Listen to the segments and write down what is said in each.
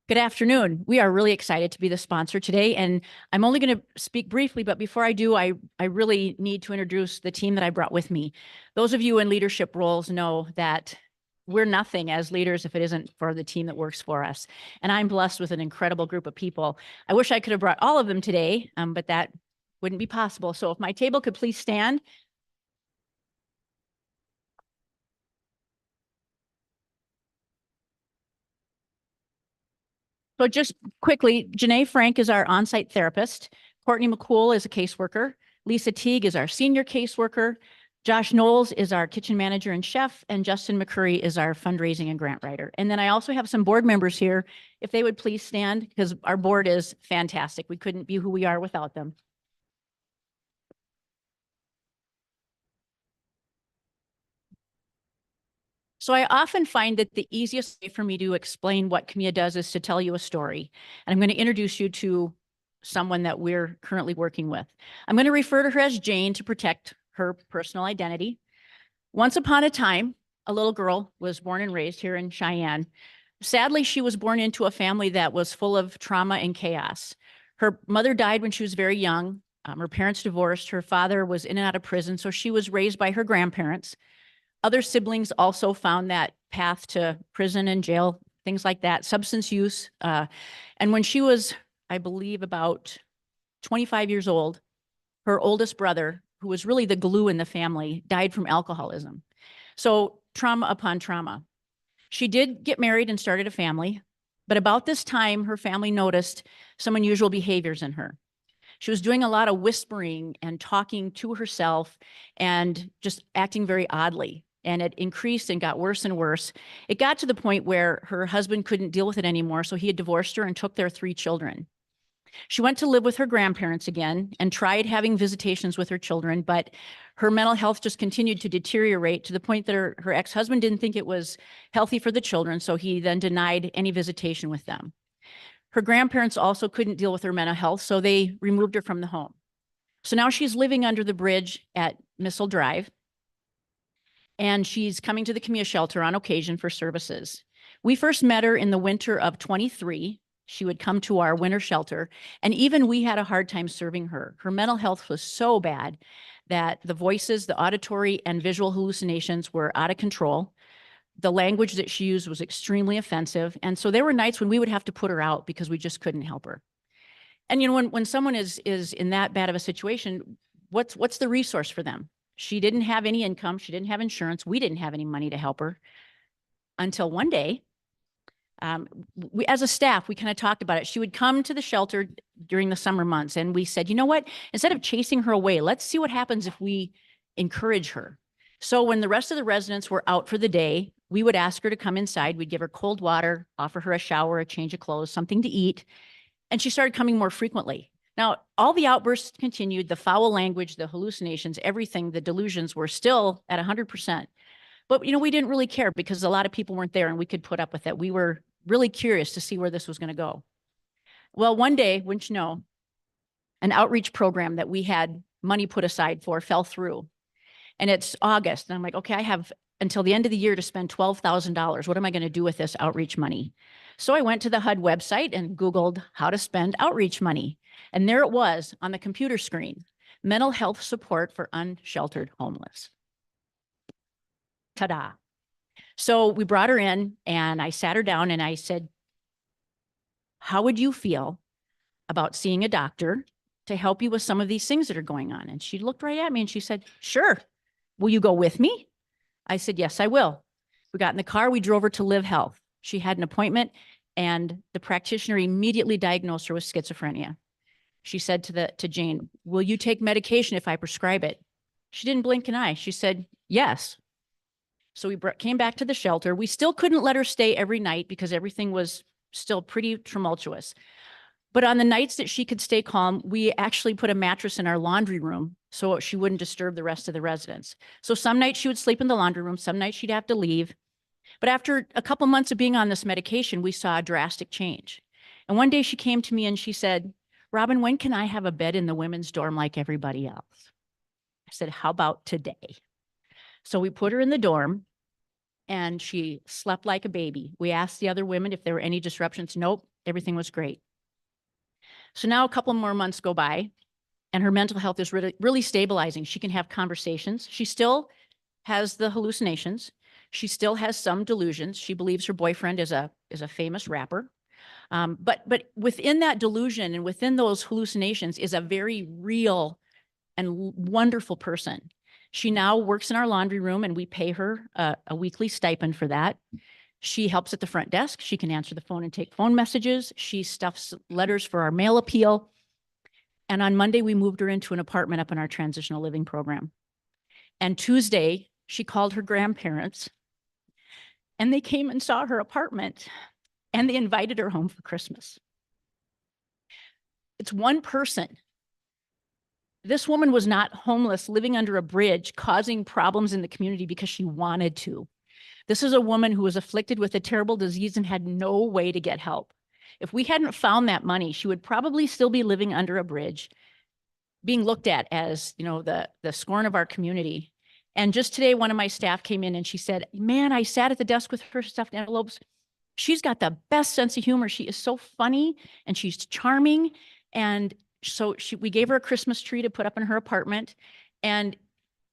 Good afternoon. We are really excited to be the sponsor today, and I'm only going to speak briefly, but before I do, I really need to introduce the team that I brought with me. Those of you in leadership roles know that we're nothing as leaders if it isn't for the team that works for us. And I'm blessed with an incredible group of people. I wish I could have brought all of them today, but that wouldn't be possible. So if my table could please stand. So just quickly, Janae Frank is our on-site therapist. Courtney McCool is a caseworker. Lisa Teague is our senior caseworker. Josh Knowles is our kitchen manager and chef, and Justin McCurry is our fundraising and grant writer. And then I also have some board members here, if they would please stand, because our board is fantastic. We couldn't be who we are without them. So I often find that the easiest way for me to explain what Camilla does is to tell you a story. And I'm going to introduce you to someone that we're currently working with. I'm going to refer to her as Jane to protect her personal identity. Once upon a time, a little girl was born and raised here in Cheyenne. Sadly, she was born into a family that was full of trauma and chaos. Her mother died when she was very young. Her parents divorced. Her father was in and out of prison, so she was raised by her grandparents. Other siblings also found that path to prison and jail, things like that, substance use. And when she was, I believe, about 25 years old, her oldest brother, who was really the glue in the family, died from alcoholism. So trauma upon trauma. She did get married and started a family, but about this time, her family noticed some unusual behaviors in her. She was doing a lot of whispering and talking to herself and just acting very oddly. And it increased and got worse and worse. It got to the point where her husband couldn't deal with it anymore, so he had divorced her and took their 3 children. She went to live with her grandparents again and tried having visitations with her children, but her mental health just continued to deteriorate to the point that her ex-husband didn't think it was healthy for the children, so he then denied any visitation with them. Her grandparents also couldn't deal with her mental health, so they removed her from the home. So now she's living under the bridge at Missile Drive, and she's coming to the community shelter on occasion for services. We first met her in the winter of 23. She would come to our winter shelter, and even we had a hard time serving her. Her mental health was so bad that the voices, the auditory and visual hallucinations were out of control. The language that she used was extremely offensive. And so there were nights when we would have to put her out because we just couldn't help her. And you know, when someone is in that bad of a situation, what's the resource for them? She didn't have any income. She didn't have insurance. We didn't have any money to help her until one day, we, as a staff, we kind of talked about it. She would come to the shelter during the summer months, and we said, you know what, instead of chasing her away, let's see what happens if we encourage her. So when the rest of the residents were out for the day, we would ask her to come inside. We'd give her cold water, offer her a shower, a change of clothes, something to eat. And she started coming more frequently. Now, all the outbursts continued, the foul language, the hallucinations, everything, the delusions were still at 100%. But, you know, we didn't really care because a lot of people weren't there and we could put up with it. We were really curious to see where this was going to go. Well, one day, wouldn't you know, an outreach program that we had money put aside for fell through. And it's August. And I'm like, okay, I have until the end of the year to spend $12,000. What am I going to do with this outreach money? So I went to the HUD website and Googled how to spend outreach money. And there it was on the computer screen, mental health support for unsheltered homeless. Ta-da. So we brought her in and I sat her down and I said, how would you feel about seeing a doctor to help you with some of these things that are going on? And she looked right at me and she said, sure. Will you go with me? I said, yes, I will. We got in the car. We drove her to Live Health. She had an appointment and the practitioner immediately diagnosed her with schizophrenia. She said to Jane, will you take medication if I prescribe it? She didn't blink an eye. She said, yes. So we came back to the shelter. We still couldn't let her stay every night because everything was still pretty tumultuous. But on the nights that she could stay calm, we actually put a mattress in our laundry room so she wouldn't disturb the rest of the residents. So some nights she would sleep in the laundry room, some nights she'd have to leave. But after a couple months of being on this medication, we saw a drastic change. And one day she came to me and she said, Robin, when can I have a bed in the women's dorm like everybody else? I said, how about today? So we put her in the dorm and she slept like a baby. We asked the other women if there were any disruptions. Nope. Everything was great. So now a couple more months go by and her mental health is really, really stabilizing. She can have conversations. She still has the hallucinations. She still has some delusions. She believes her boyfriend is a famous rapper. But within that delusion and within those hallucinations is a very real and wonderful person. She now works in our laundry room and we pay her a weekly stipend for that. She helps at the front desk. She can answer the phone and take phone messages. She stuffs letters for our mail appeal. And on Monday, we moved her into an apartment up in our transitional living program. And Tuesday, she called her grandparents and they came and saw her apartment and they invited her home for Christmas. It's one person. This woman was not homeless, living under a bridge, causing problems in the community because she wanted to. This is a woman who was afflicted with a terrible disease and had no way to get help. If we hadn't found that money, she would probably still be living under a bridge, being looked at as, you know, the scorn of our community. And just today, one of my staff came in and she said, man, I sat at the desk with her stuffed envelopes. She's got the best sense of humor. She is so funny and she's charming. And so we gave her a Christmas tree to put up in her apartment. And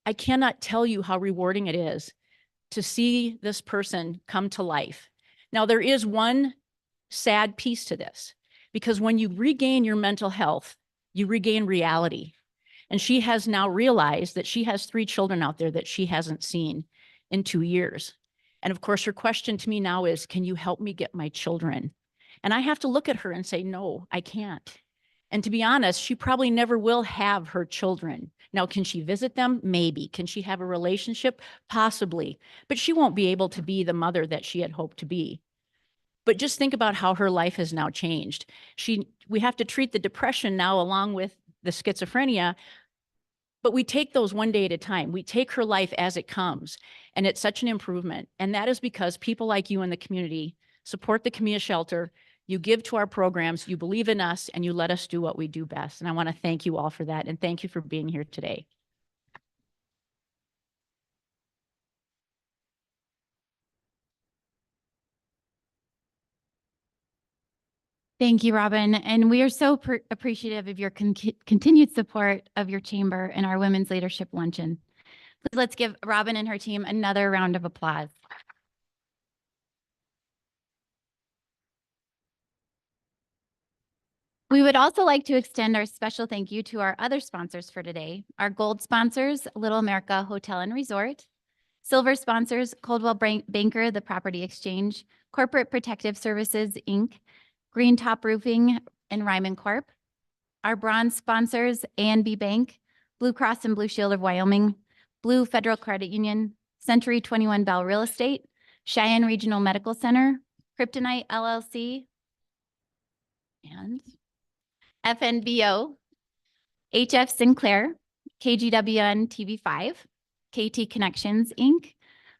I cannot tell you how rewarding it is to see this person come to life. Now, there is one sad piece to this, because when you regain your mental health, you regain reality. And she has now realized that she has 3 children out there that she hasn't seen in 2 years. And of course, her question to me now is, can you help me get my children? And I have to look at her and say, no, I can't. And to be honest, she probably never will have her children. Now, can she visit them? Maybe. Can she have a relationship? Possibly. But she won't be able to be the mother that she had hoped to be. But just think about how her life has now changed. We have to treat the depression now along with the schizophrenia, but we take those one day at a time. We take her life as it comes, and it's such an improvement. And that is because people like you in the community support the Camilla Shelter. You give to our programs, you believe in us, and you let us do what we do best. And I want to thank you all for that. And thank you for being here today. Thank you, Robin. And we are so appreciative of your continued support of your chamber and our Women's Leadership Luncheon. Please let's give Robin and her team another round of applause. We would also like to extend our special thank you to our other sponsors for today. Our gold sponsors, Little America Hotel and Resort. Silver sponsors, Coldwell Banker, the Property Exchange. Corporate Protective Services, Inc. Green Top Roofing and Ryman Corp. Our bronze sponsors, A&B Bank, Blue Cross and Blue Shield of Wyoming, Blue Federal Credit Union, Century 21 Bell Real Estate, Cheyenne Regional Medical Center, Kryptonite LLC, and FNBO, HF Sinclair, KGWN TV5, KT Connections, Inc.,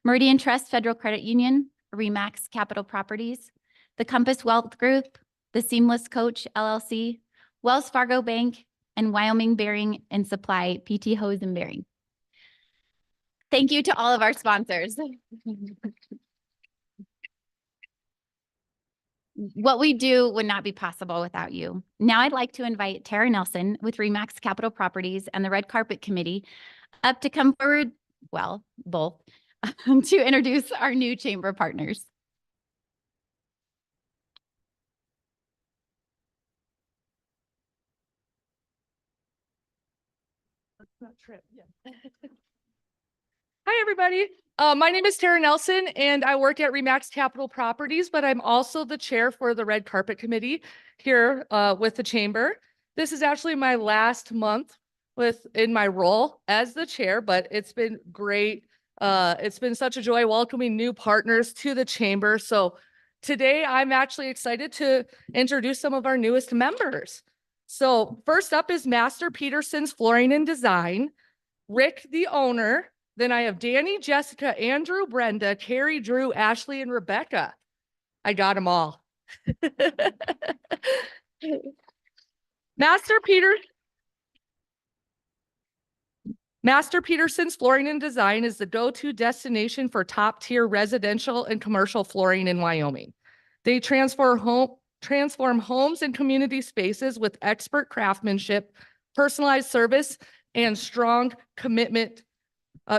Meridian Trust Federal Credit Union, Remax Capital Properties, the Compass Wealth Group, the Seamless Coach LLC, Wells Fargo Bank, and Wyoming Bearing and Supply, PT Hose and Bearing. Thank you to all of our sponsors. What we do would not be possible without you. Now I'd like to invite Tara Nelson with Remax Capital Properties and the Red Carpet Committee up to come forward, well, both, to introduce our new chamber partners. Hi, everybody. My name is Tara Nelson, and I work at Remax Capital Properties, but I'm also the chair for the Red Carpet Committee here with the chamber. This is actually my last month in my role as the chair, but it's been great. It's been such a joy welcoming new partners to the chamber. So today I'm actually excited to introduce some of our newest members. So first up is Master Peterson's Flooring and Design, Rick, the owner. Then I have Danny, Jessica, Andrew, Brenda, Carrie, Drew, Ashley, and Rebecca. I got them all. Master Peterson's Flooring and Design is the go-to destination for top-tier residential and commercial flooring in Wyoming. They transform transform homes and community spaces with expert craftsmanship, personalized service, and strong commitment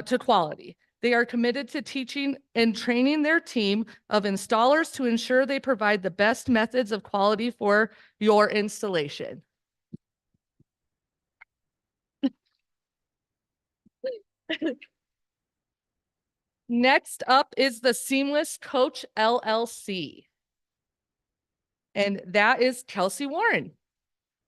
to quality. They are committed to teaching and training their team of installers to ensure they provide the best methods of quality for your installation. Next up is the Seamless Coach LLC. And that is Kelsey Warren.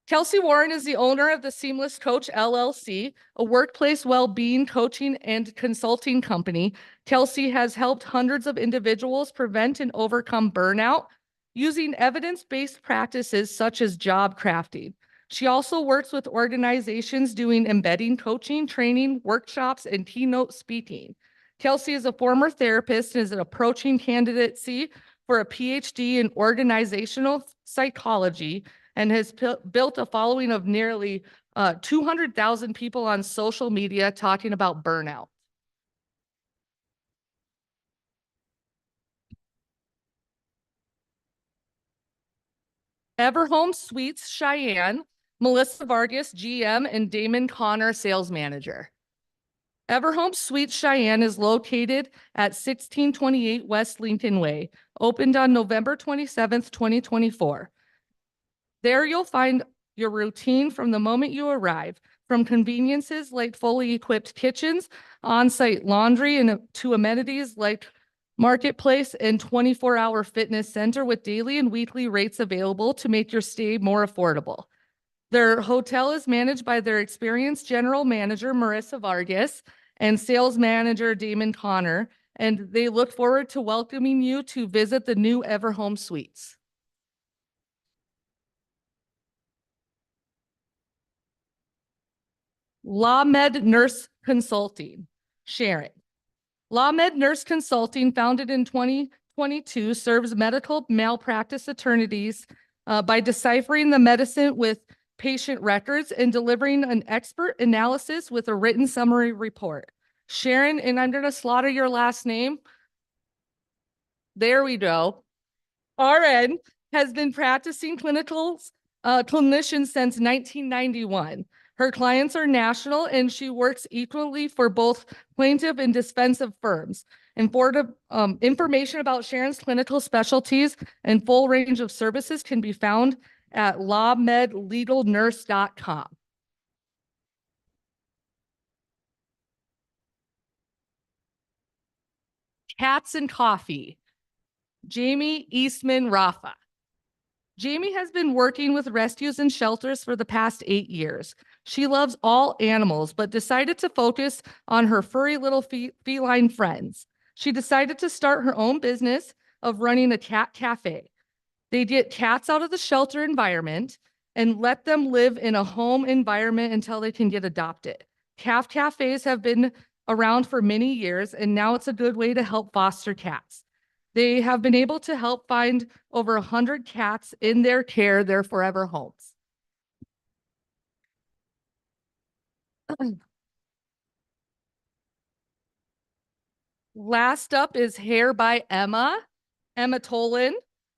Kelsey Warren is the owner of the Seamless Coach LLC, a workplace well-being coaching and consulting company. Kelsey has helped hundreds of individuals prevent and overcome burnout using evidence-based practices such as job crafting. She also works with organizations doing embedding coaching, training, workshops, and keynote speaking. Kelsey is a former therapist and is approaching candidacy for a PhD in organizational psychology and has built a following of nearly 200,000 people on social media talking about burnout. Everhome Suites Cheyenne, Melissa Vargas, GM, and Damon Connor, Sales Manager. Everhome Suites Cheyenne is located at 1628 West Lincoln Way, opened on November 27th, 2024. There you'll find your routine from the moment you arrive, from conveniences like fully equipped kitchens, on-site laundry, and to amenities like marketplace and 24-hour fitness center with daily and weekly rates available to make your stay more affordable. Their hotel is managed by their experienced general manager, Marissa Vargas, and sales manager, Damon Connor, and they look forward to welcoming you to visit the new Everhome Suites. LawMed Nurse Consulting, Sharon. LawMed Nurse Consulting, founded in 2022, serves medical malpractice attorneys by deciphering the medicine with patient records and delivering an expert analysis with a written summary report. Sharon, and I'm going to slaughter your last name. There we go. RN has been practicing clinician since 1991. Her clients are national, and she works equally for both plaintiff and defensive firms. And for information about Sharon's clinical specialties and full range of services can be found at lawmedlegalnurse.com. Cats and Coffee, Jamie Eastman Rafa. Jamie has been working with rescues and shelters for the past 8 years. She loves all animals, but decided to focus on her furry little feline friends. She decided to start her own business of running a cat cafe. They get cats out of the shelter environment and let them live in a home environment until they can get adopted. Cat cafes have been around for many years, and now it's a good way to help foster cats. They have been able to help find over 100 cats in their care, their forever homes. Last up is Hair by Emma Tolan.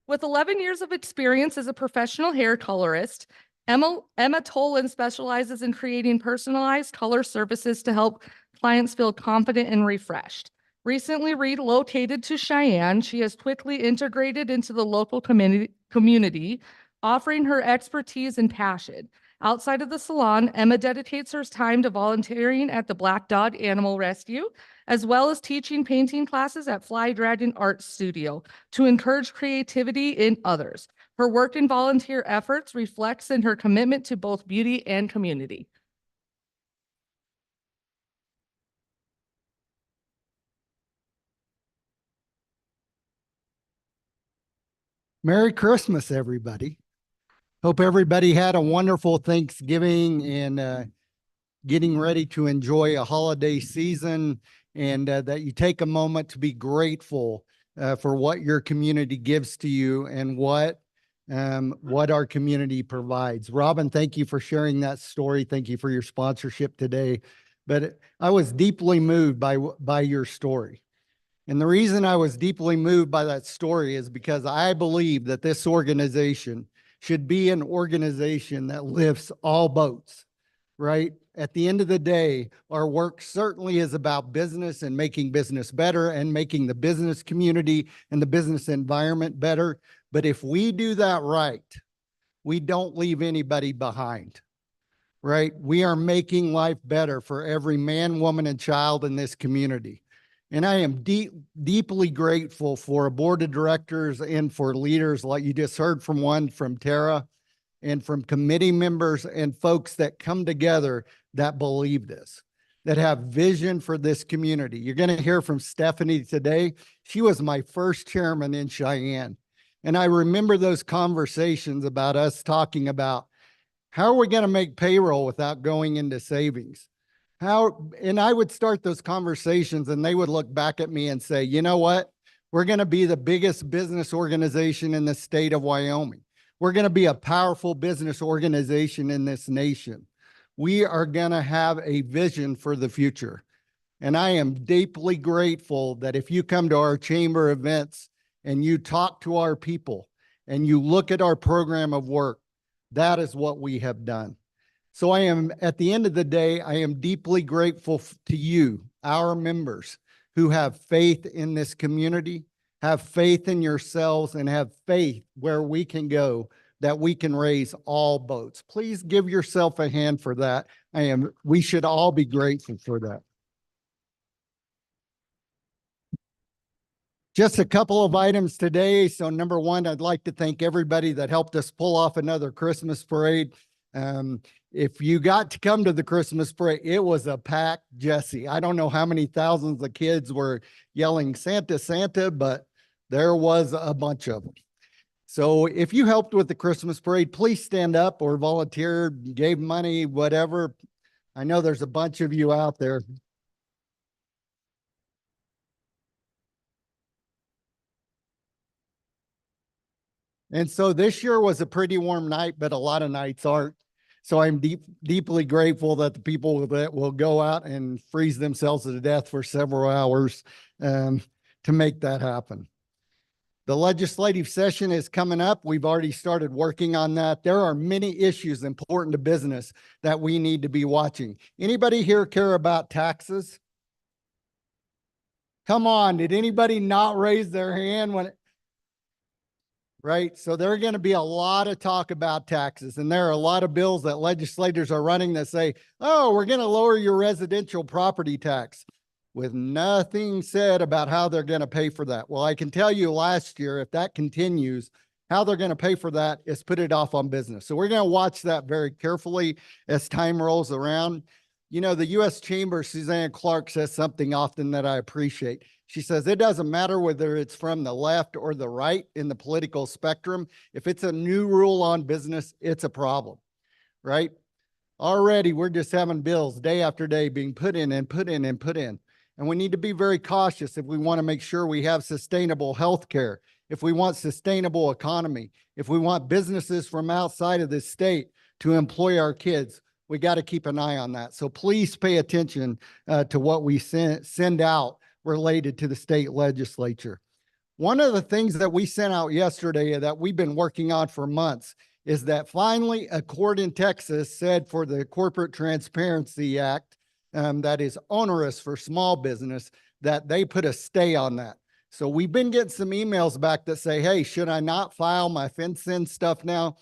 With 11 years of experience as a professional hair colorist, Emma Tolan specializes in creating personalized color services to help clients feel confident and refreshed. Recently relocated to Cheyenne, she has quickly integrated into the local community, offering her expertise and passion. Outside of the salon, Emma dedicates her time to volunteering at the Black Dog Animal Rescue, as well as teaching painting classes at Fly Dragon Art Studio to encourage creativity in others. Her work and volunteer efforts reflects in her commitment to both beauty and community. Merry Christmas, everybody. Hope everybody had a wonderful Thanksgiving and getting ready to enjoy a holiday season, and that you take a moment to be grateful for what your community gives to you and what our community provides. Robin, thank you for sharing that story. Thank you for your sponsorship today. But I was deeply moved by your story. And the reason I was deeply moved by that story is because I believe that this organization should be an organization that lifts all boats, right? At the end of the day, our work certainly is about business and making business better and making the business community and the business environment better. But if we do that right, we don't leave anybody behind, right? We are making life better for every man, woman, and child in this community. And I am deeply grateful for a board of directors and for leaders like you just heard from one from Tara and from committee members and folks that come together that believe this, that have vision for this community. You're going to hear from Stephanie today. She was my first chairman in Cheyenne. And I remember those conversations about us talking about how are we going to make payroll without going into savings? And I would start those conversations and they would look back at me and say, you know what? We're going to be the biggest business organization in the state of Wyoming. We're going to be a powerful business organization in this nation. We are going to have a vision for the future. And I am deeply grateful that if you come to our chamber events and you talk to our people and you look at our program of work, that is what we have done. So I am, at the end of the day, I am deeply grateful to you, our members, who have faith in this community, have faith in yourselves, and have faith where we can go, that we can raise all boats. Please give yourself a hand for that. We should all be grateful for that. Just a couple of items today. So number one, I'd like to thank everybody that helped us pull off another Christmas parade. If you got to come to the Christmas parade, it was a packed Jesse. I don't know how many thousands of kids were yelling Santa, Santa, but there was a bunch of them. So if you helped with the Christmas parade, please stand up or volunteer, gave money, whatever. I know there's a bunch of you out there. And so this year was a pretty warm night, but a lot of nights aren't. So I'm deeply grateful that the people that will go out and freeze themselves to death for several hours to make that happen. The legislative session is coming up. We've already started working on that. There are many issues important to business that we need to be watching. Anybody here care about taxes? Come on, did anybody not raise their hand when right? So there are going to be a lot of talk about taxes, and there are a lot of bills that legislators are running that say, oh, we're going to lower your residential property tax, with nothing said about how they're going to pay for that. Well, I can tell you last year, if that continues, how they're going to pay for that is put it off on business. So we're going to watch that very carefully as time rolls around. You know, the U.S. Chamber, Suzanne Clark, says something often that I appreciate. She says, it doesn't matter whether it's from the left or the right in the political spectrum. If it's a new rule on business, it's a problem, right? Already, we're just having bills day after day being put in and put in and put in. And we need to be very cautious if we want to make sure we have sustainable health care, if we want sustainable economy, if we want businesses from outside of this state to employ our kids. We got to keep an eye on that. So please pay attention to what we send out related to the state legislature. One of the things that we sent out yesterday that we've been working on for months is that finally a court in Texas said for the Corporate Transparency Act that is onerous for small business, that they put a stay on that. So we've been getting some emails back that say, hey, should I not file my FinCEN stuff now?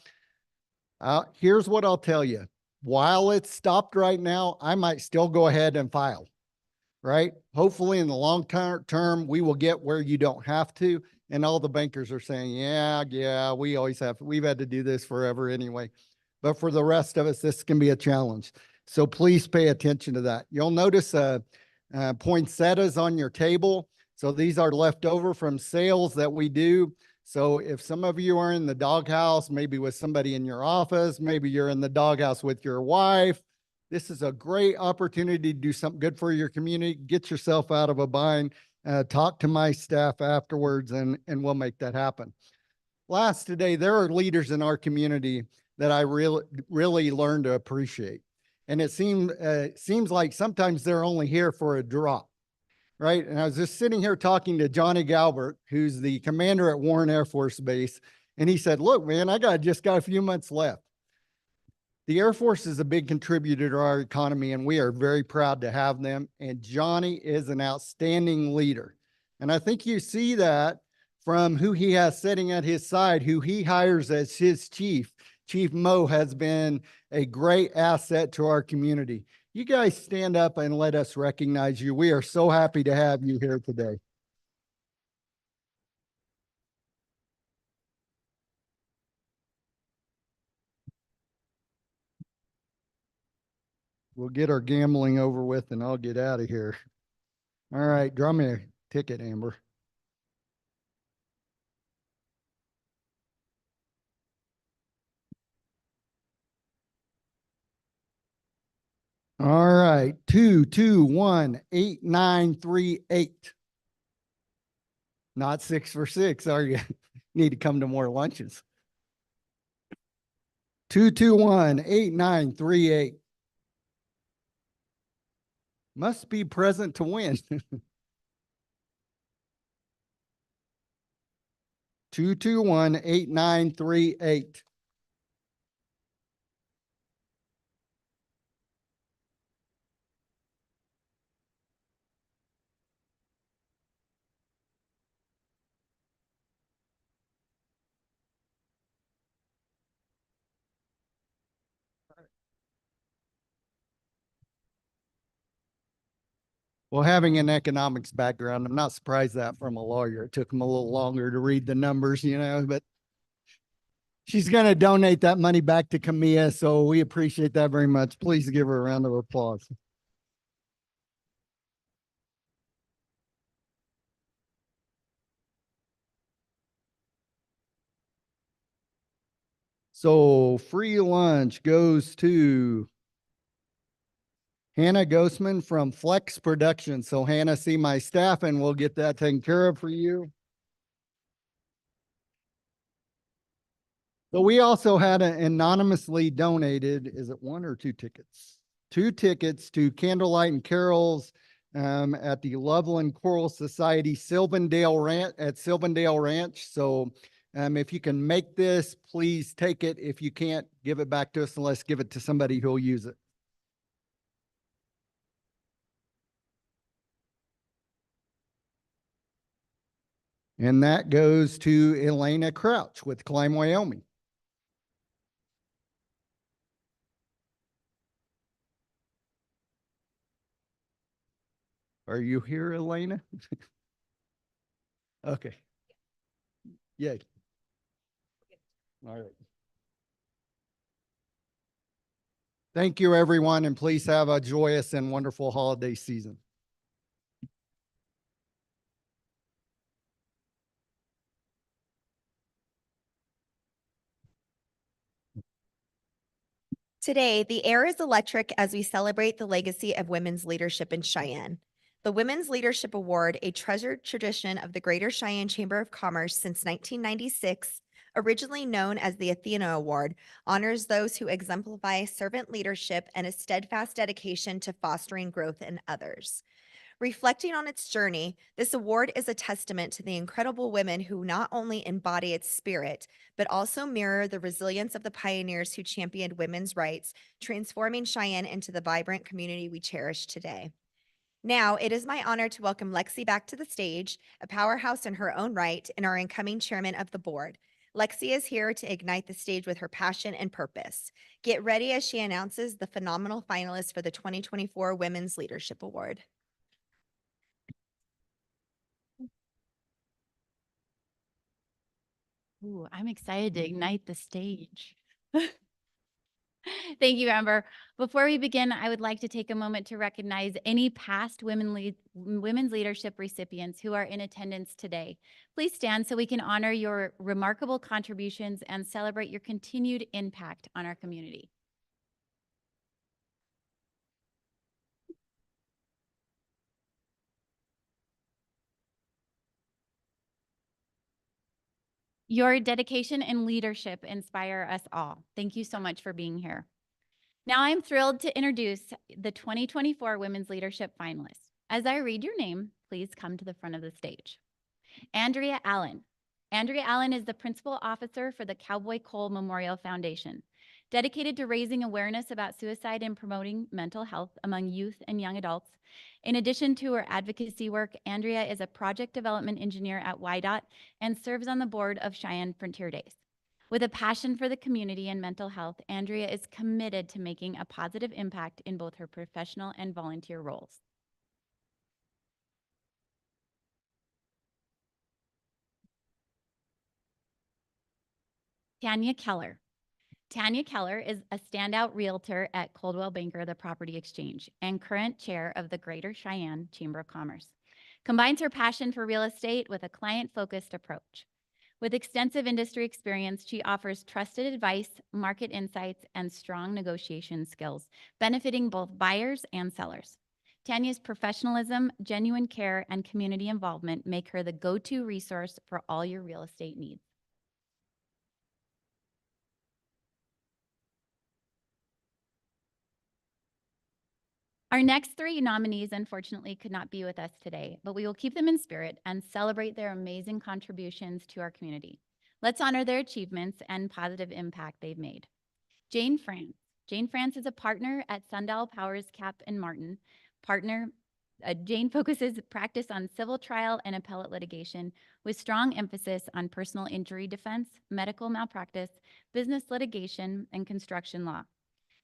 Here's what I'll tell you. While it's stopped right now, I might still go ahead and file. Right? Hopefully in the long term, we will get where you don't have to. And all the bankers are saying, yeah, we've had to do this forever anyway. But for the rest of us, this can be a challenge. So please pay attention to that. You'll notice poinsettias on your table. So these are left over from sales that we do. So if some of you are in the doghouse, maybe with somebody in your office, maybe you're in the doghouse with your wife, this is a great opportunity to do something good for your community. Get yourself out of a bind. Talk to my staff afterwards, and we'll make that happen. Last today, there are leaders in our community that I really learned to appreciate. And it seems like sometimes they're only here for a drop. right? And I was just sitting here talking to Johnny Galbert, who's the commander at Warren Air Force Base. And he said, look, man, just got a few months left. The Air Force is a big contributor to our economy, and we are very proud to have them. And Johnny is an outstanding leader. And I think you see that from who he has sitting at his side, who he hires as his chief. Chief Mo has been a great asset to our community. You guys stand up and let us recognize you. We are so happy to have you here today. We'll get our gambling over with and I'll get out of here. All right, draw me a ticket, Amber. All right, 2218938. Not 6 for 6, are you? Need to come to more lunches. 2218938. Must be present to win. 2218938. Well, having an economics background, I'm not surprised that from a lawyer. It took him a little longer to read the numbers, but she's going to donate that money back to Camilla, so we appreciate that very much. Please give her a round of applause. So free lunch goes to Hannah Ghostman from Flex Production. So Hannah, see my staff and we'll get that taken care of for you. So we also had an anonymously donated, is it 1 or 2 tickets? 2 tickets to Candlelight and Carols at the Loveland Choral Society Sylvandale Ranch. So if you can make this, please take it. If you can't, give it back to us and let's give it to somebody who'll use it. And that goes to Elena Crouch with Climb, Wyoming. Are you here, Elena? Okay. Yay. All right. Thank you, everyone, and please have a joyous and wonderful holiday season. Today, the air is electric as we celebrate the legacy of women's leadership in Cheyenne. The Women's Leadership Award, a treasured tradition of the Greater Cheyenne Chamber of Commerce since 1996, originally known as the Athena Award, honors those who exemplify servant leadership and a steadfast dedication to fostering growth in others. Reflecting on its journey, this award is a testament to the incredible women who not only embody its spirit, but also mirror the resilience of the pioneers who championed women's rights, transforming Cheyenne into the vibrant community we cherish today. Now, it is my honor to welcome Lexi back to the stage, a powerhouse in her own right and our incoming chairman of the board. Lexi is here to ignite the stage with her passion and purpose. Get ready as she announces the phenomenal finalists for the 2024 Women's Leadership Award. Ooh, I'm excited to ignite the stage. Thank you, Amber. Before we begin, I would like to take a moment to recognize any past women's leadership recipients who are in attendance today. Please stand so we can honor your remarkable contributions and celebrate your continued impact on our community. Your dedication and leadership inspire us all. Thank you so much for being here. Now I'm thrilled to introduce the 2024 Women's Leadership finalists. As I read your name, please come to the front of the stage. Andrea Allen. Andrea Allen is the principal officer for the Cowboy Cole Memorial Foundation, dedicated to raising awareness about suicide and promoting mental health among youth and young adults. In addition to her advocacy work, Andrea is a project development engineer at YDOT and serves on the board of Cheyenne Frontier Days. With a passion for the community and mental health, Andrea is committed to making a positive impact in both her professional and volunteer roles. Tanya Keller. Tanya Keller is a standout realtor at Coldwell Banker, the Property Exchange, and current chair of the Greater Cheyenne Chamber of Commerce. Combines her passion for real estate with a client-focused approach. With extensive industry experience, she offers trusted advice, market insights, and strong negotiation skills, benefiting both buyers and sellers. Tanya's professionalism, genuine care, and community involvement make her the go-to resource for all your real estate needs. Our next three nominees, unfortunately, could not be with us today, but we will keep them in spirit and celebrate their amazing contributions to our community. Let's honor their achievements and positive impact they've made. Jane France. Jane France is a partner at Sundial Powers Cap and Martin. Jane focuses practice on civil trial and appellate litigation with strong emphasis on personal injury defense, medical malpractice, business litigation, and construction law.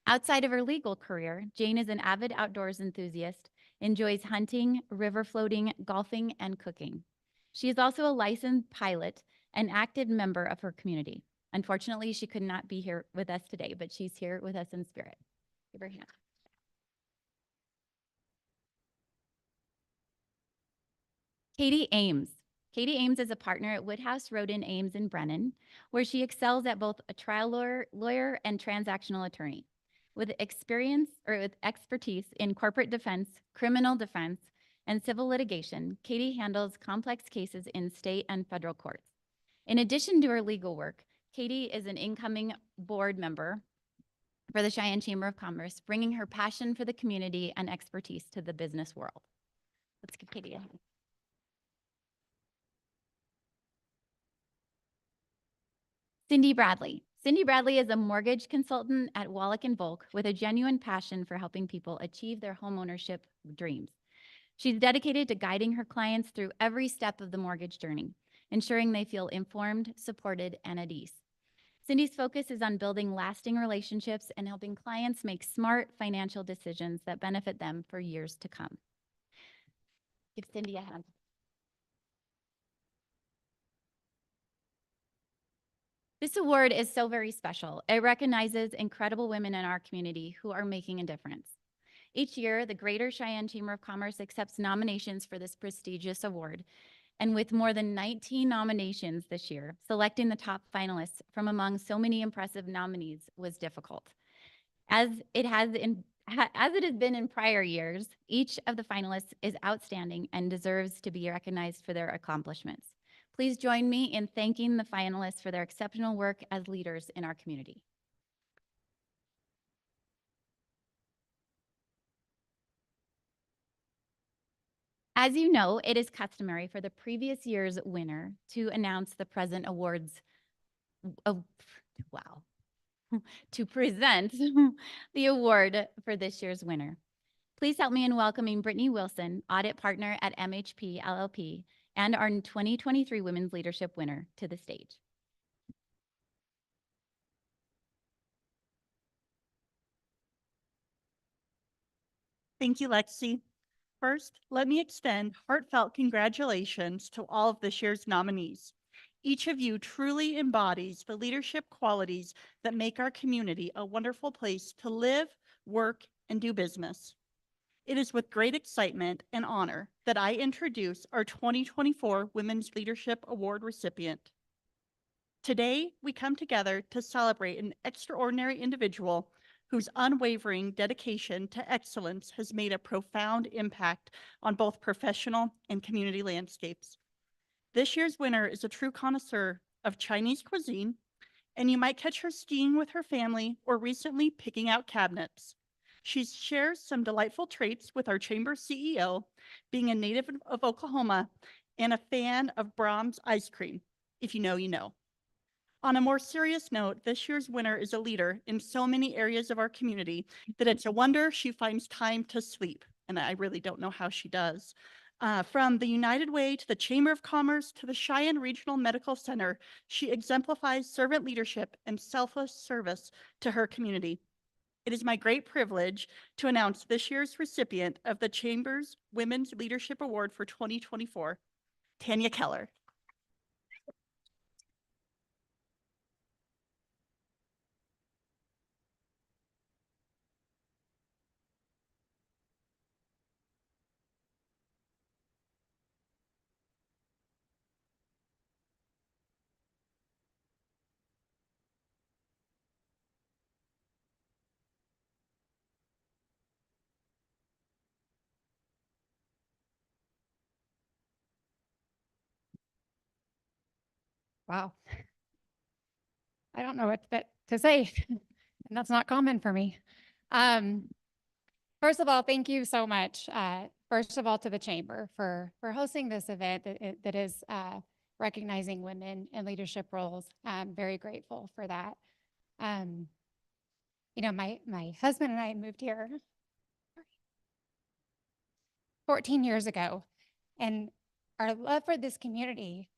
Outside of her legal career, Jane is an avid outdoors enthusiast, enjoys hunting, river floating, golfing, and cooking. She is also a licensed pilot and active member of her community. Unfortunately, she could not be here with us today, but she's here with us in spirit. Give her a hand. Katie Ames. Katie Ames is a partner at Woodhouse, Roden, Ames, and Brennan, where she excels at both a trial lawyer and transactional attorney. With expertise in corporate defense, criminal defense, and civil litigation, Katie handles complex cases in state and federal courts. In addition to her legal work, Katie is an incoming board member for the Cheyenne Chamber of Commerce, bringing her passion for the community and expertise to the business world. Let's give Katie a hand. Cindy Bradley. Cindy Bradley is a mortgage consultant at Wallach & Volk with a genuine passion for helping people achieve their homeownership dreams. She's dedicated to guiding her clients through every step of the mortgage journey, ensuring they feel informed, supported, and at ease. Cindy's focus is on building lasting relationships and helping clients make smart financial decisions that benefit them for years to come. Give Cindy a hand. This award is so very special. It recognizes incredible women in our community who are making a difference. Each year, the Greater Cheyenne Chamber of Commerce accepts nominations for this prestigious award. And with more than 19 nominations this year, selecting the top finalists from among so many impressive nominees was difficult. As it has been in prior years, each of the finalists is outstanding and deserves to be recognized for their accomplishments. Please join me in thanking the finalists for their exceptional work as leaders in our community. As you know, it is customary for the previous year's winner to announce the present awards. To present the award for this year's winner. Please help me in welcoming Brittany Wilson, audit partner at MHP LLP, and our 2023 Women's Leadership winner to the stage. Thank you, Lexi. First, let me extend heartfelt congratulations to all of this year's nominees. Each of you truly embodies the leadership qualities that make our community a wonderful place to live, work, and do business. It is with great excitement and honor that I introduce our 2024 Women's Leadership Award recipient. Today, we come together to celebrate an extraordinary individual whose unwavering dedication to excellence has made a profound impact on both professional and community landscapes. This year's winner is a true connoisseur of Chinese cuisine, and you might catch her skiing with her family or recently picking out cabinets. She shares some delightful traits with our chamber CEO, being a native of Oklahoma and a fan of Brahms ice cream. If you know, you know. On a more serious note, this year's winner is a leader in so many areas of our community that it's a wonder she finds time to sleep. And I really don't know how she does. From the United Way to the Chamber of Commerce to the Cheyenne Regional Medical Center, she exemplifies servant leadership and selfless service to her community. It is my great privilege to announce this year's recipient of the Chamber's Women's Leadership Award for 2024, Tanya Keller. Wow. I don't know what to say. And that's not common for me. First of all, thank you so much. First of all, to the Chamber for hosting this event that is recognizing women in leadership roles. I'm very grateful for that. You know, my husband and I moved here 14 years ago, and our love for this community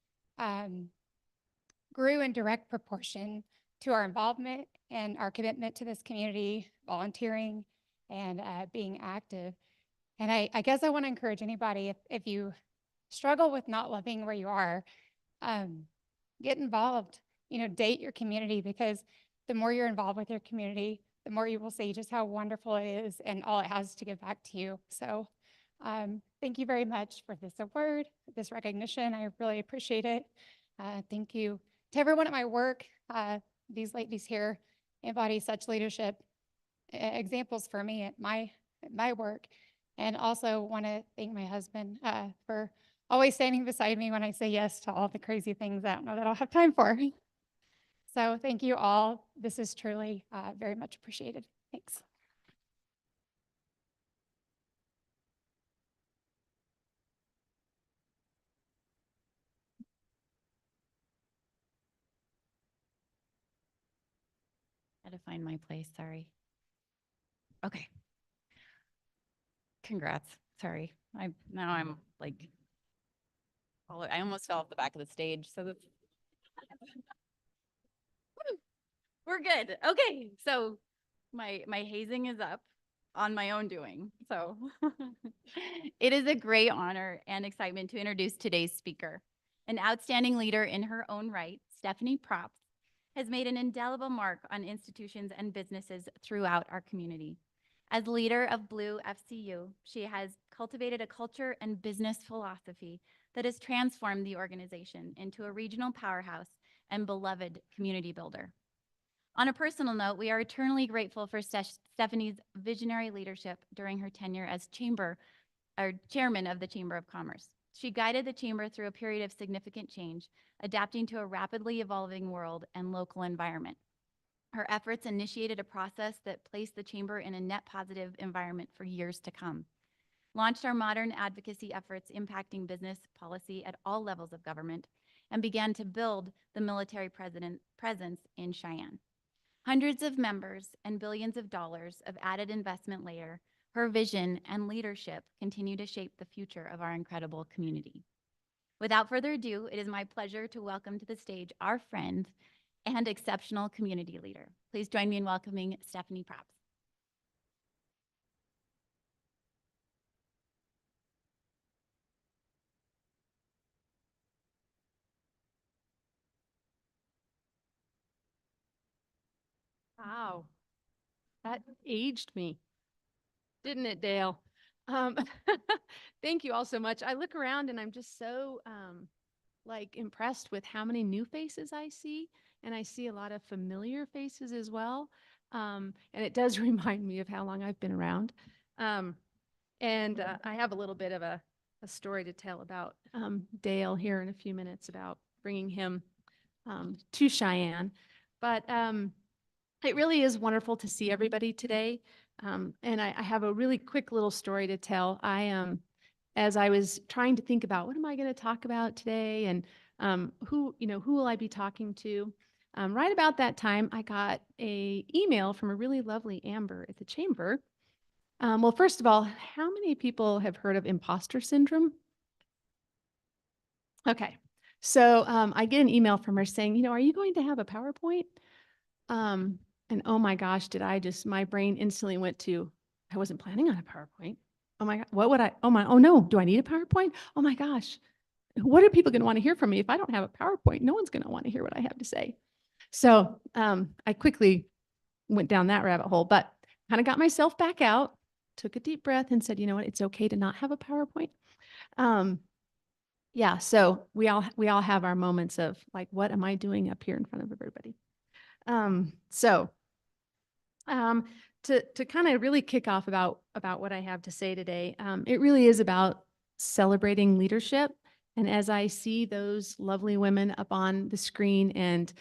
grew in direct proportion to our involvement and our commitment to this community, volunteering and being active. And I guess I want to encourage anybody, if you struggle with not loving where you are, get involved, date your community, because the more you're involved with your community, the more you will see just how wonderful it is and all it has to give back to you. So thank you very much for this award, this recognition. I really appreciate it. Thank you to everyone at my work. These ladies here embody such leadership examples for me at my work. And also want to thank my husband for always standing beside me when I say yes to all the crazy things I don't know that I'll have time for. So thank you all. This is truly very much appreciated. Thanks. Had to find my place, sorry. Okay. Congrats, sorry. I'm like, I almost fell off the back of the stage, so that's, we're good. Okay, so my hazing is up on my own doing, so. It is a great honor and excitement to introduce today's speaker. An outstanding leader in her own right, Stephanie Props has made an indelible mark on institutions and businesses throughout our community. As leader of Blue FCU, she has cultivated a culture and business philosophy that has transformed the organization into a regional powerhouse and beloved community builder. On a personal note, we are eternally grateful for Stephanie's visionary leadership during her tenure as chairman of the Chamber of Commerce. She guided the chamber through a period of significant change, adapting to a rapidly evolving world and local environment. Her efforts initiated a process that placed the chamber in a net positive environment for years to come, launched our modern advocacy efforts impacting business policy at all levels of government, and began to build the military presence in Cheyenne. Hundreds of members and billions of dollars of added investment later, her vision and leadership continue to shape the future of our incredible community. Without further ado, it is my pleasure to welcome to the stage our friend and exceptional community leader. Please join me in welcoming Stephanie Props. Wow, that aged me, didn't it, Dale? Thank you all so much. I look around and I'm just so like impressed with how many new faces I see, and I see a lot of familiar faces as well. And it does remind me of how long I've been around. I have a little bit of a story to tell about Dale here in a few minutes about bringing him to Cheyenne. But it really is wonderful to see everybody today. And I have a really quick little story to tell. As I was trying to think about what am I going to talk about today, and who will I be talking to? Right about that time, I got a email from a really lovely Amber at the chamber. Well, first of all, how many people have heard of imposter syndrome? Okay, so I get an email from her saying, are you going to have a PowerPoint? And oh my gosh, my brain instantly went to, I wasn't planning on a PowerPoint. Oh my God, what would I, oh no, do I need a PowerPoint? Oh my gosh, what are people going to want to hear from me if I don't have a PowerPoint? No one's going to want to hear what I have to say. So I quickly went down that rabbit hole, but kind of got myself back out, took a deep breath and said, you know what, it's okay to not have a PowerPoint. Yeah, so we all have our moments of like, what am I doing up here in front of everybody? To kind of really kick off about what I have to say today, it really is about celebrating leadership. And as I see those lovely women up on the screen and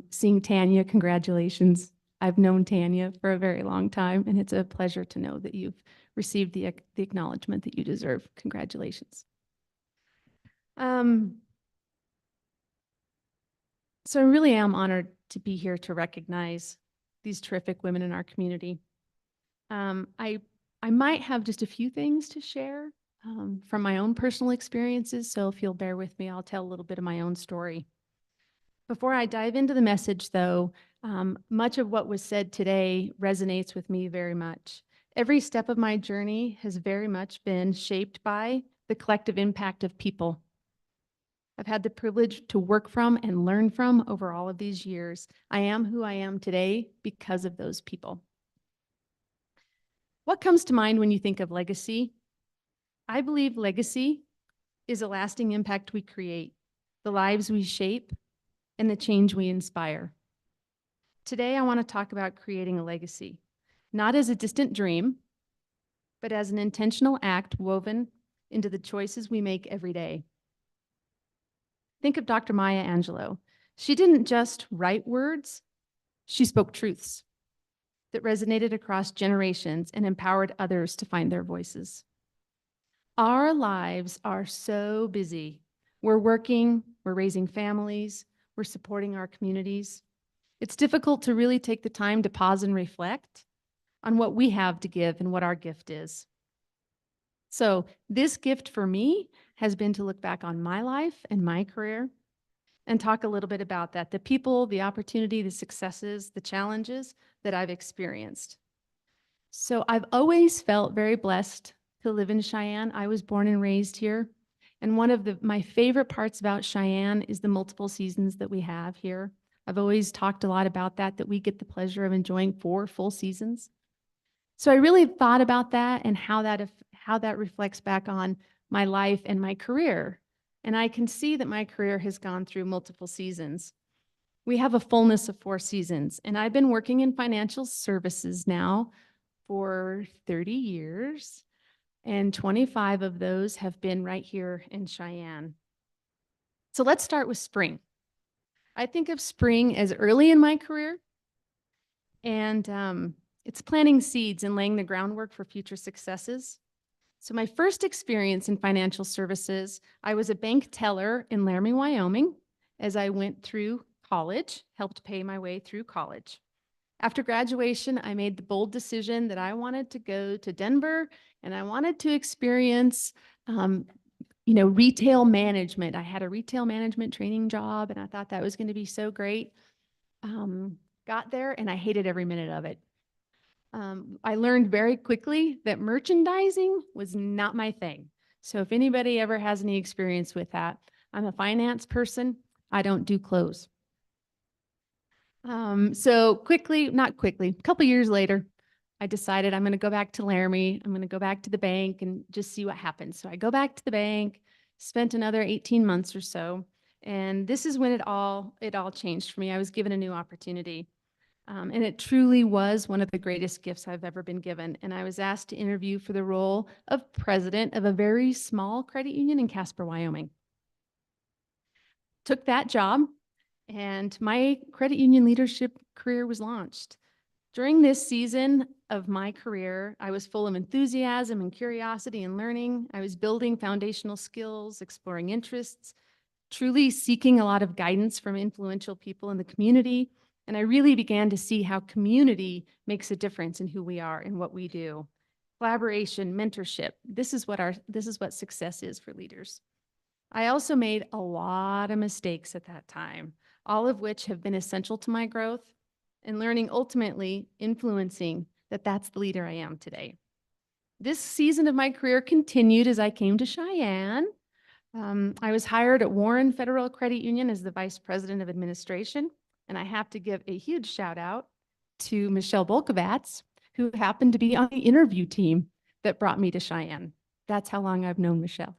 seeing Tanya, congratulations. I've known Tanya for a very long time, and it's a pleasure to know that you've received the acknowledgement that you deserve. Congratulations. So I really am honored to be here to recognize these terrific women in our community. I might have just a few things to share from my own personal experiences, so if you'll bear with me, I'll tell a little bit of my own story. Before I dive into the message, though, much of what was said today resonates with me very much. Every step of my journey has very much been shaped by the collective impact of people. I've had the privilege to work from and learn from over all of these years. I am who I am today because of those people. What comes to mind when you think of legacy? I believe legacy is a lasting impact we create, the lives we shape, and the change we inspire. Today, I want to talk about creating a legacy, not as a distant dream, but as an intentional act woven into the choices we make every day. Think of Dr. Maya Angelou. She didn't just write words, she spoke truths that resonated across generations and empowered others to find their voices. Our lives are so busy. We're working, we're raising families, we're supporting our communities. It's difficult to really take the time to pause and reflect on what we have to give and what our gift is. So this gift for me has been to look back on my life and my career and talk a little bit about that, the people, the opportunity, the successes, the challenges that I've experienced. So I've always felt very blessed to live in Cheyenne. I was born and raised here. And one of my favorite parts about Cheyenne is the multiple seasons that we have here. I've always talked a lot about that we get the pleasure of enjoying 4 full seasons. So I really thought about that and how that reflects back on my life and my career. And I can see that my career has gone through multiple seasons. We have a fullness of 4 seasons, and I've been working in financial services now for 30 years, and 25 of those have been right here in Cheyenne. So let's start with spring. I think of spring as early in my career, and it's planting seeds and laying the groundwork for future successes. So my first experience in financial services, I was a bank teller in Laramie, Wyoming, as I went through college, helped pay my way through college. After graduation, I made the bold decision that I wanted to go to Denver and I wanted to experience, retail management. I had a retail management training job and I thought that was going to be so great. Got there and I hated every minute of it. I learned very quickly that merchandising was not my thing. So if anybody ever has any experience with that, I'm a finance person. I don't do clothes. A couple years later, I decided I'm going to go back to Laramie. I'm going to go back to the bank and just see what happens. So I go back to the bank, spent another 18 months or so. And this is when it all changed for me. I was given a new opportunity. And it truly was one of the greatest gifts I've ever been given. And I was asked to interview for the role of president of a very small credit union in Casper, Wyoming. Took that job, and my credit union leadership career was launched. During this season of my career, I was full of enthusiasm and curiosity and learning. I was building foundational skills, exploring interests, truly seeking a lot of guidance from influential people in the community. And I really began to see how community makes a difference in who we are and what we do. Collaboration, mentorship, this is what success is for leaders. I also made a lot of mistakes at that time, all of which have been essential to my growth and learning, ultimately influencing that's the leader I am today. This season of my career continued as I came to Cheyenne. I was hired at Warren Federal Credit Union as the Vice President of Administration, and I have to give a huge shout out to Michelle Bolkovats, who happened to be on the interview team that brought me to Cheyenne. That's how long I've known Michelle.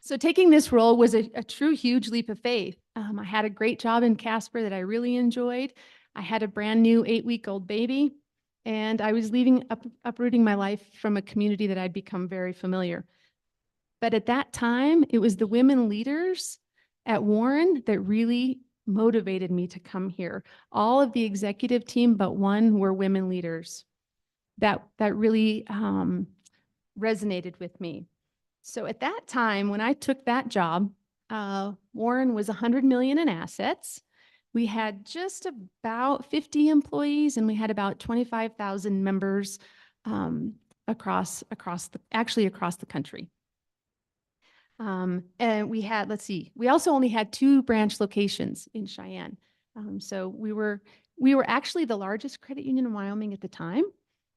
So taking this role was a true huge leap of faith. I had a great job in Casper that I really enjoyed. I had a brand new 8-week-old baby, and I was uprooting my life from a community that I'd become very familiar. But at that time, it was the women leaders at Warren that really motivated me to come here. All of the executive team but one were women leaders. That really resonated with me. So at that time, when I took that job, Warren was $100 million in assets. We had just about 50 employees, and we had about 25,000 members across the country. And we had, we also only had 2 branch locations in Cheyenne. So we were actually the largest credit union in Wyoming at the time,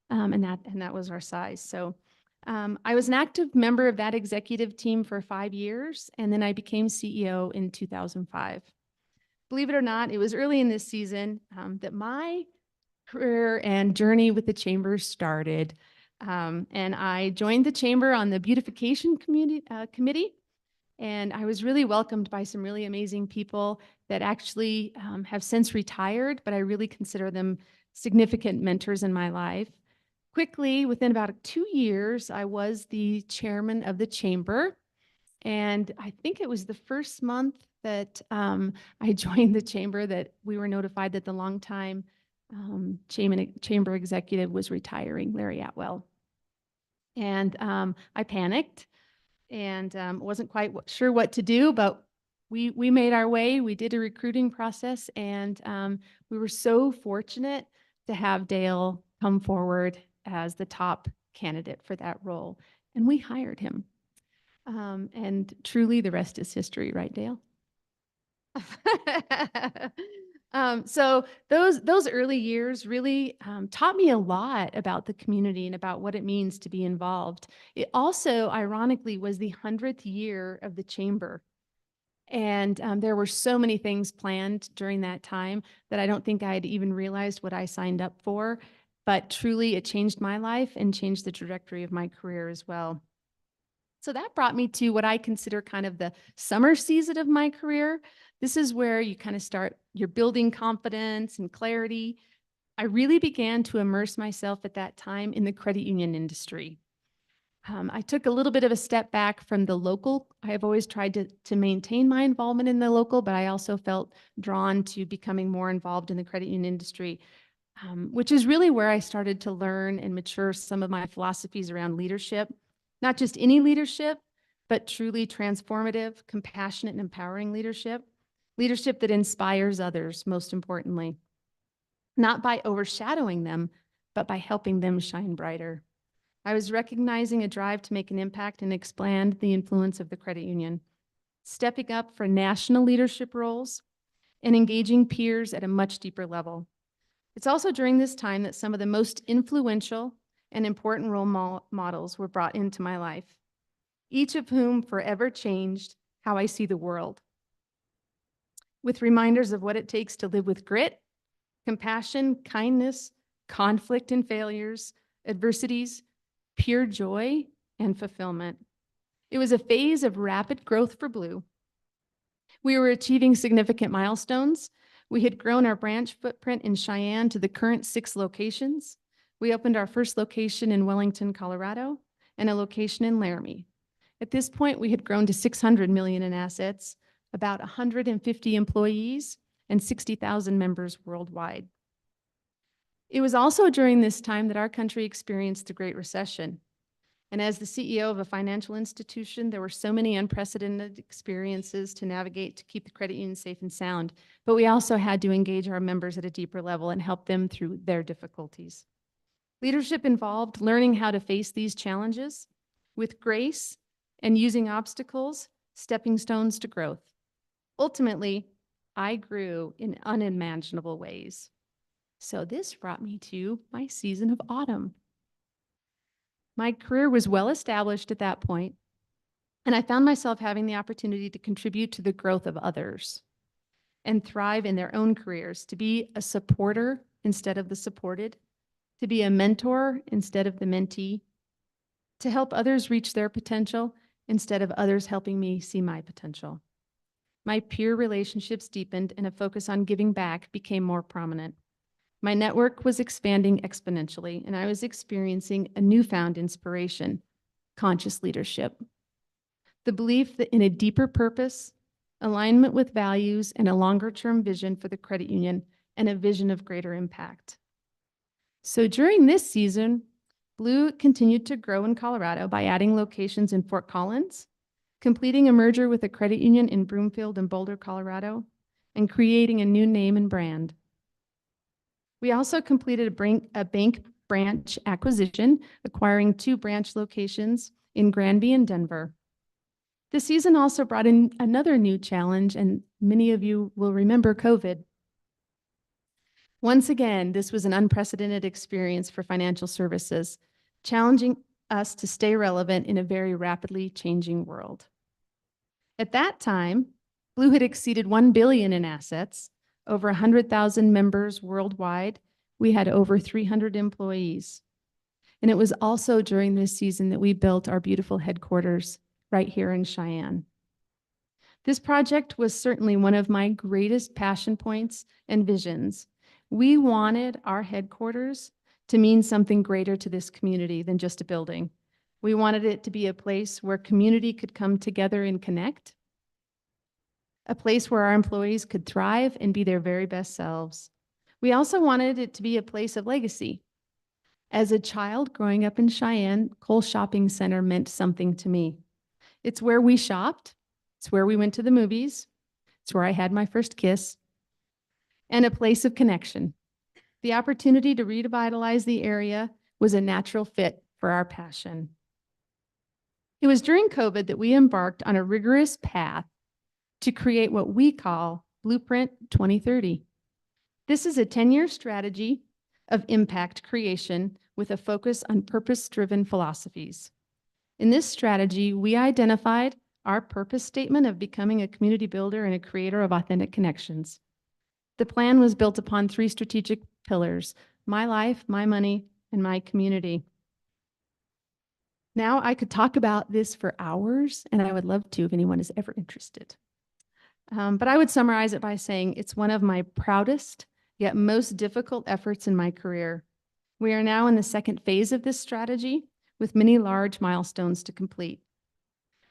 and that was our size. So I was an active member of that executive team for 5 years, and then I became CEO in 2005. Believe it or not, it was early in this season that my career and journey with the chamber started. And I joined the chamber on the beautification committee, and I was really welcomed by some really amazing people that actually have since retired, but I really consider them significant mentors in my life. Quickly, within about 2 years, I was the chairman of the chamber. And I think it was the first month that I joined the chamber that we were notified that the longtime chamber executive was retiring, Larry Atwell. And I panicked and wasn't quite sure what to do, but we made our way. We did a recruiting process, and we were so fortunate to have Dale come forward as the top candidate for that role. And we hired him. And truly the rest is history, right, Dale? So those early years really taught me a lot about the community and about what it means to be involved. It also, ironically, was the 100th year of the chamber. And there were so many things planned during that time that I don't think I had even realized what I signed up for. But truly, it changed my life and changed the trajectory of my career as well. So that brought me to what I consider kind of the summer season of my career. This is where you kind of you're building confidence and clarity. I really began to immerse myself at that time in the credit union industry. I took a little bit of a step back from the local. I have always tried to maintain my involvement in the local, but I also felt drawn to becoming more involved in the credit union industry, which is really where I started to learn and mature some of my philosophies around leadership. Not just any leadership, but truly transformative, compassionate, and empowering leadership. Leadership that inspires others, most importantly. Not by overshadowing them, but by helping them shine brighter. I was recognizing a drive to make an impact and expand the influence of the credit union, stepping up for national leadership roles, and engaging peers at a much deeper level. It's also during this time that some of the most influential and important role models were brought into my life, each of whom forever changed how I see the world, with reminders of what it takes to live with grit, compassion, kindness, conflict and failures, adversities, pure joy, and fulfillment. It was a phase of rapid growth for Blue. We were achieving significant milestones. We had grown our branch footprint in Cheyenne to the current 6 locations. We opened our first location in Wellington, Colorado, and a location in Laramie. At this point, we had grown to $600 million in assets, about 150 employees, and 60,000 members worldwide. It was also during this time that our country experienced the Great Recession. And as the CEO of a financial institution, there were so many unprecedented experiences to navigate to keep the credit union safe and sound. But we also had to engage our members at a deeper level and help them through their difficulties. Leadership involved learning how to face these challenges with grace and using obstacles, stepping stones to growth. Ultimately, I grew in unimaginable ways. So this brought me to my season of autumn. My career was well established at that point, and I found myself having the opportunity to contribute to the growth of others and thrive in their own careers, to be a supporter instead of the supported, to be a mentor instead of the mentee, to help others reach their potential instead of others helping me see my potential. My peer relationships deepened and a focus on giving back became more prominent. My network was expanding exponentially, and I was experiencing a newfound inspiration, conscious leadership. The belief that in a deeper purpose, alignment with values, and a longer-term vision for the credit union, and a vision of greater impact. So during this season, Blue continued to grow in Colorado by adding locations in Fort Collins, completing a merger with a credit union in Broomfield and Boulder, Colorado, and creating a new name and brand. We also completed a bank branch acquisition, acquiring 2 branch locations in Granby and Denver. This season also brought in another new challenge, and many of you will remember COVID. Once again, this was an unprecedented experience for financial services, challenging us to stay relevant in a very rapidly changing world. At that time, Blue had exceeded $1 billion in assets, over 100,000 members worldwide. We had over 300 employees. And it was also during this season that we built our beautiful headquarters right here in Cheyenne. This project was certainly one of my greatest passion points and visions. We wanted our headquarters to mean something greater to this community than just a building. We wanted it to be a place where community could come together and connect, a place where our employees could thrive and be their very best selves. We also wanted it to be a place of legacy. As a child growing up in Cheyenne, Cole Shopping Center meant something to me. It's where we shopped. It's where we went to the movies. It's where I had my first kiss. And a place of connection. The opportunity to revitalize the area was a natural fit for our passion. It was during COVID that we embarked on a rigorous path to create what we call Blueprint 2030. This is a 10-year strategy of impact creation with a focus on purpose-driven philosophies. In this strategy, we identified our purpose statement of becoming a community builder and a creator of authentic connections. The plan was built upon 3 strategic pillars: my life, my money, and my community. Now I could talk about this for hours, and I would love to if anyone is ever interested. But I would summarize it by saying it's one of my proudest yet most difficult efforts in my career. We are now in the second phase of this strategy with many large milestones to complete.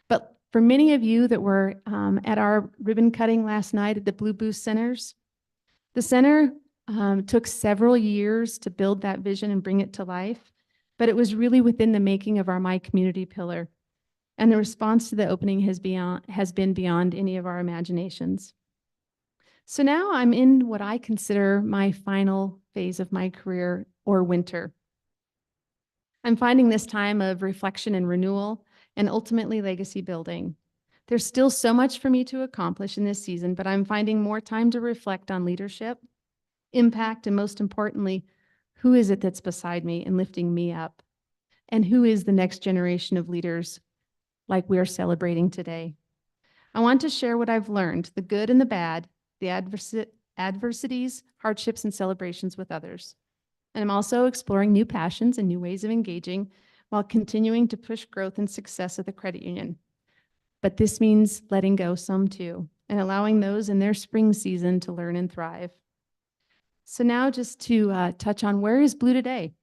But for many of you that were at our ribbon cutting last night at the Blue Boost Centers, the center took several years to build that vision and bring it to life, but it was really within the making of our My Community pillar. And the response to the opening has been beyond any of our imaginations. So now I'm in what I consider my final phase of my career, or winter. I'm finding this time of reflection and renewal, and ultimately legacy building. There's still so much for me to accomplish in this season, but I'm finding more time to reflect on leadership, impact, and most importantly, who is it that's beside me and lifting me up? And who is the next generation of leaders like we are celebrating today? I want to share what I've learned, the good and the bad, the adversities, hardships, and celebrations with others. And I'm also exploring new passions and new ways of engaging while continuing to push growth and success of the credit union. But this means letting go some too, and allowing those in their spring season to learn and thrive. So now just to touch on, where is Blue today?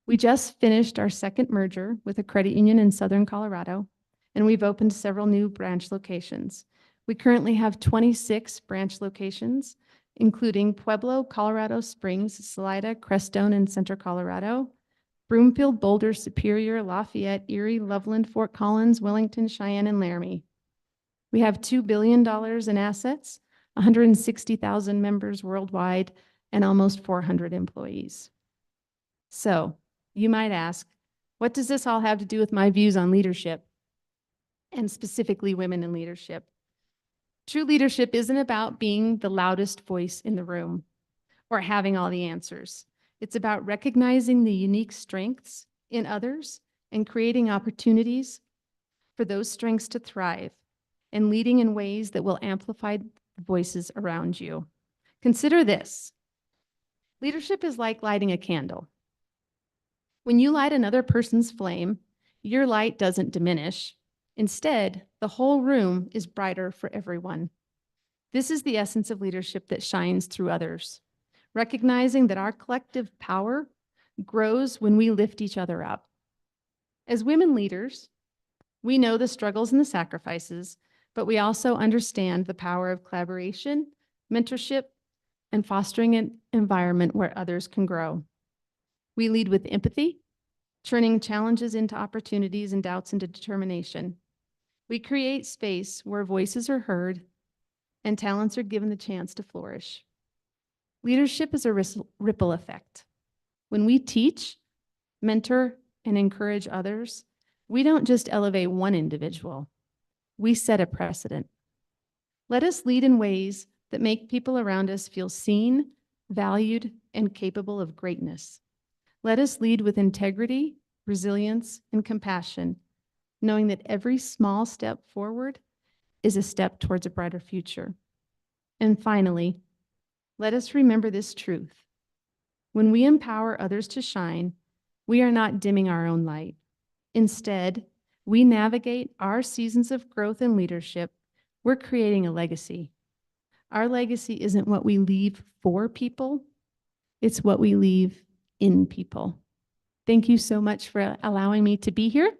We just finished our second merger with a credit union in Southern Colorado, and we've opened several new branch locations. We currently have 26 branch locations including Pueblo, Colorado Springs, Salida, Crestone, and Center, Colorado, Broomfield, Boulder, Superior, Lafayette, Erie, Loveland, Fort Collins, Wellington, Cheyenne, and Laramie. We have $2 billion in assets, 160,000 members worldwide, and almost 400 employees. So you might ask, what does this all have to do with my views on leadership, and specifically women in leadership? True leadership isn't about being the loudest voice in the room or having all the answers. It's about recognizing the unique strengths in others and creating opportunities for those strengths to thrive and leading in ways that will amplify the voices around you. Consider this. Leadership is like lighting a candle. When you light another person's flame, your light doesn't diminish. Instead, the whole room is brighter for everyone. This is the essence of leadership that shines through others, recognizing that our collective power grows when we lift each other up. As women leaders, we know the struggles and the sacrifices, but we also understand the power of collaboration, mentorship, and fostering an environment where others can grow. We lead with empathy, turning challenges into opportunities and doubts into determination. We create space where voices are heard and talents are given the chance to flourish. Leadership is a ripple effect. When we teach, mentor, and encourage others, we don't just elevate one individual, we set a precedent. Let us lead in ways that make people around us feel seen, valued, and capable of greatness. Let us lead with integrity, resilience, and compassion, knowing that every small step forward is a step towards a brighter future. And finally, let us remember this truth. When we empower others to shine, we are not dimming our own light. Instead, we navigate our seasons of growth and leadership. We're creating a legacy. Our legacy isn't what we leave for people, it's what we leave in people. Thank you so much for allowing me to be here,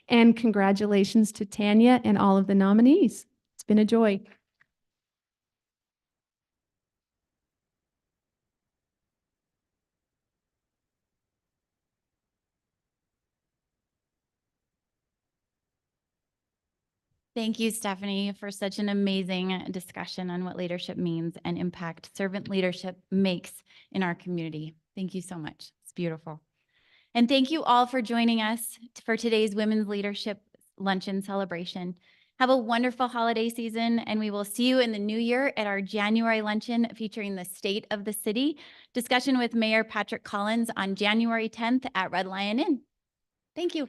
and congratulations to Tanya and all of the nominees. It's been a joy. Thank you, Stephanie, for such an amazing discussion on what leadership means and impact servant leadership makes in our community. Thank you so much. It's beautiful. And thank you all for joining us for today's Women's Leadership Luncheon celebration. Have a wonderful holiday season, and we will see you in the new year at our January luncheon featuring the state of the city, discussion with Mayor Patrick Collins on January 10th at Red Lion Inn. Thank you.